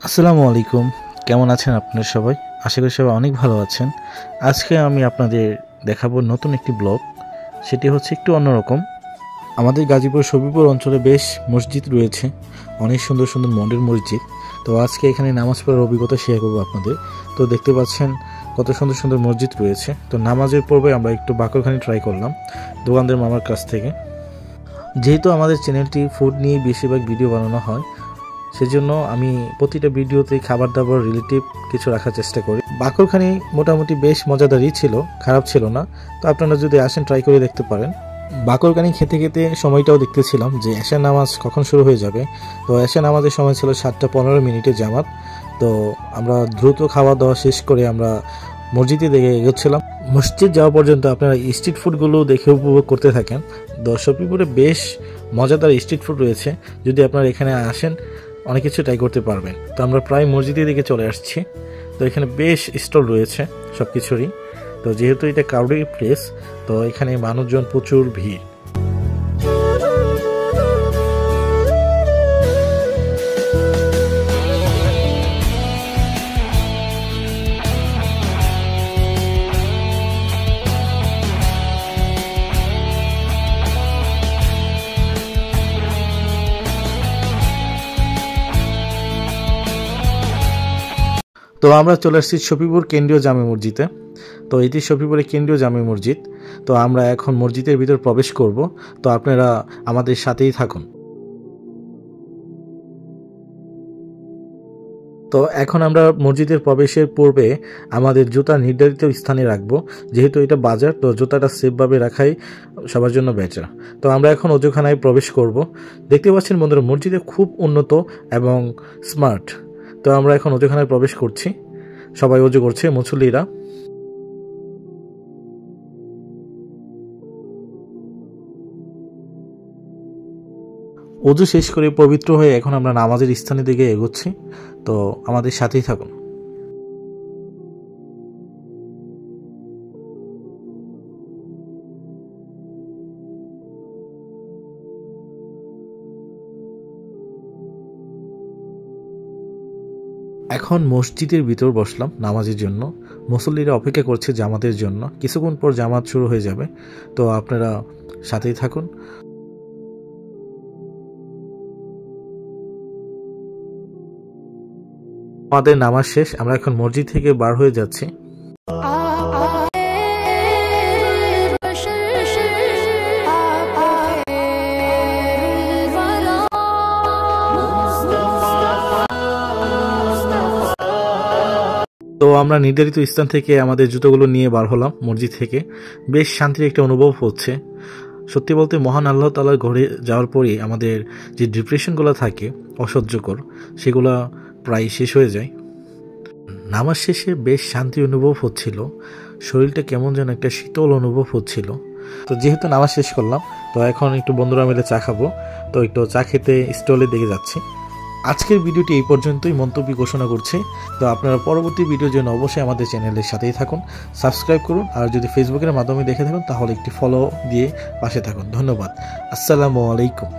আসসালামু আলাইকুম। কেমন আছেন আপনারা সবাই? আশা করি সবাই অনেক ভালো আছেন। আজকে আমি আপনাদের দেখাবো নতুন একটি ব্লগ। সেটি হচ্ছে একটু অন্যরকম। আমাদের গাজীপুর সবিপুর অঞ্চলে বেশ মসজিদ রয়েছে, অনেক সুন্দর সুন্দর মডেল মসজিদ। তো আজকে এখানে নামাজ পড়ার অভিজ্ঞতা শেয়ার করবো আপনাদের। তো দেখতে পাচ্ছেন কত সুন্দর সুন্দর মসজিদ রয়েছে। তো নামাজের পূর্বে আমরা একটু বাকরখানি ট্রাই করলাম দোকানদার মামার কাছ থেকে। যেহেতু আমাদের চ্যানেলটি ফুড নিয়ে বেশিরভাগ ভিডিও বানানো হয়, সেজন্য আমি প্রতিটা ভিডিওতে খাবার দাবার রিলেটিভ কিছু রাখার চেষ্টা করি। বাকরখানি মোটামুটি বেশ মজাদারই ছিল, খারাপ ছিল না। তো আপনারা যদি আসেন ট্রাই করে দেখতে পারেন। বাকরখানি খেতে খেতে সময়টাও দেখতেছিলাম যে এশার নামাজ কখন শুরু হয়ে যাবে। তো এশার নামাজের সময় ছিল 7:15 জামাত। তো আমরা দ্রুত খাওয়া দাওয়া শেষ করে আমরা মসজিদে দেখে এগোচ্ছিলাম। মসজিদ যাওয়া পর্যন্ত আপনারা স্ট্রিট ফুডগুলো দেখে উপভোগ করতে থাকেন। শফিপুরে বেশ মজাদার স্ট্রিট ফুড রয়েছে, যদি আপনারা এখানে আসেন অনেক কিছু ট্রাই করতে পারবেন। তো আমরা প্রায় মসজিদের দিকে চলে আসছি। তো এখানে বেশ স্টল রয়েছে সব কিছুরই। তো যেহেতু এটা ক্রাউডেড প্লেস, তো এখানে মানুষজন প্রচুর ভিড়। তো আমরা চলে আসছি শফিপুর কেন্দ্রীয় জামে মসজিদে। তো এটি শফিপুরের কেন্দ্রীয় জামে মসজিদ। তো আমরা এখন মসজিদের ভিতর প্রবেশ করব। তো আপনারা আমাদের সাথেই থাকুন। তো এখন আমরা মসজিদের প্রবেশের পূর্বে আমাদের জুতা নির্ধারিত স্থানে রাখবো। যেহেতু এটা বাজার, তো জুতাটা সেফভাবে রাখাই সবার জন্য বেটার। তো আমরা এখন অজুখানায় প্রবেশ করব। দেখতে পাচ্ছেন বন্ধুরা, মসজিদে খুব উন্নত এবং স্মার্ট। তো আমরা এখন অজুখানায় প্রবেশ করছি। সবাই অজু করছে, মুসল্লিরা। অজু শেষ করে পবিত্র হয়ে এখন আমরা নামাজের স্থানের দিকে এগোচ্ছি। তো আমাদের সাথেই থাকুন। এখন মসজিদের ভিতর বসলাম নামাজের জন্য। মুসল্লিরা অপেক্ষা করছে জামাতের জন্য। কিছুক্ষণ পর জামাত শুরু হয়ে যাবে। তো আপনারা সাথেই থাকুন। আমাদের নামাজ শেষ, আমরা এখন মসজিদ থেকে বার হয়ে যাচ্ছি। তো আমরা নির্ধারিত স্থান থেকে আমাদের জুতোগুলো নিয়ে বার হলাম মসজিদ থেকে। বেশ শান্তির একটা অনুভব হচ্ছে। সত্যি বলতে মহান আল্লাহ তাআলার ঘরে যাওয়ার পরই আমাদের যে ডিপ্রেশনগুলো থাকে অসহ্যকর, সেগুলো প্রায় শেষ হয়ে যায়। নামাজ শেষে বেশ শান্তি অনুভব হচ্ছিল, শরীরটা কেমন যেন একটা শীতল অনুভব হচ্ছিল। তো যেহেতু নামাজ শেষ করলাম, তো এখন একটু বন্ধুরা মিলে চা খাবো। তো একটু চা খেতে স্টলের দিকে যাচ্ছি। আজকের ভিডিওটি এই পর্যন্তই মন্তব্য ঘোষণা করছি। তো আপনারা পরবর্তী ভিডিওর জন্য অবশ্যই আমাদের চ্যানেলের সাথেই থাকুন, সাবস্ক্রাইব করুন। আর যদি ফেসবুকের মাধ্যমে দেখে থাকুন তাহলে একটি ফলো দিয়ে পাশে থাকুন। ধন্যবাদ। আসসালামু আলাইকুম।